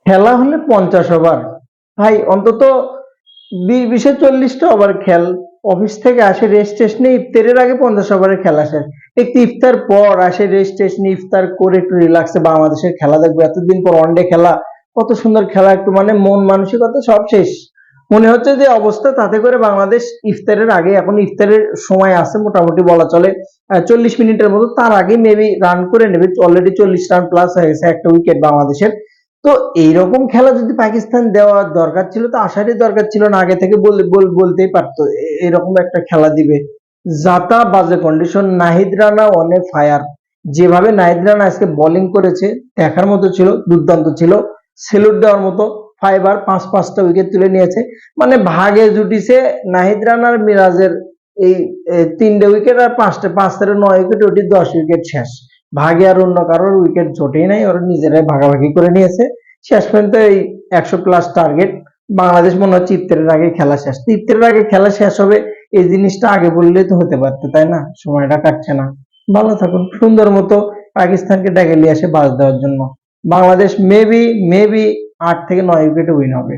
খেলা হলে 50 ওভার। ভাই অন্তত 20-40টা ওভার খেল। অফিস থেকে আসে রেস্ট টেস্ট নিয়ে ইফতারের আগে 50 ওভারের খেলা শেষ। একটু ইফতার পর আসে রেস্ট টেস্ট নিয়ে ইফতার করে একটু রিল্যাক্সে বাংলাদেশের খেলা দেখবো। এতদিন পর ওয়ানডে খেলা, কত সুন্দর খেলা, একটু মানে মন মানসিকতা সব শেষ। মনে হচ্ছে যে অবস্থা, তাতে করে বাংলাদেশ ইফতারের আগে, এখন ইফতারের সময় আছে মোটামুটি বলা চলে 40 মিনিটের মতো, তার আগে মেবি রান করে নেবে। অলরেডি 40 রান প্লাস হয়ে গেছে, একটা উইকেট বাংলাদেশের। তো এইরকম খেলা যদি পাকিস্তান দেওয়ার দরকার ছিল, তো আসারই দরকার ছিল না, আগে থেকে বলতেই পারতো এরকম একটা খেলা দিবে। জাতা বাজে কন্ডিশন, নাহিদ রানা অনে ফায়ার। যেভাবে নাহিদ রানা আজকে বোলিং করেছে দেখার মতো ছিল, দুর্দান্ত ছিল, সেলুট দেওয়ার মতো। 5 আর 5টা উইকেট তুলে নিয়েছে, মানে ভাগে জুটিছে নাহিদ রানার মিরাজের এই 3টে উইকেট, আর 5 থেকে 9 উইকেট, ওটি 10 উইকেট শেষ। ভাগে আর অন্য কারোর উইকেট জোটেই নাই, ওরা নিজেরাই ভাগাভাগি করে নিয়েছে। শেষ পর্যন্ত এই 100+ টার্গেট। বাংলাদেশ মনে হচ্ছে ইফতারের আগে খেলা শেষ। তো ইফতারের আগে খেলা শেষ হবে, এই জিনিসটা আগে বললেই তো হতে পারতো, তাই না? সময়টা কাটছে না। ভালো থাকুন, সুন্দর মতো পাকিস্তানকে ডেকে নিয়ে আসে বাজ দেওয়ার জন্য। বাংলাদেশ মেবি 8 থেকে 9 উইকেটে উইন হবে।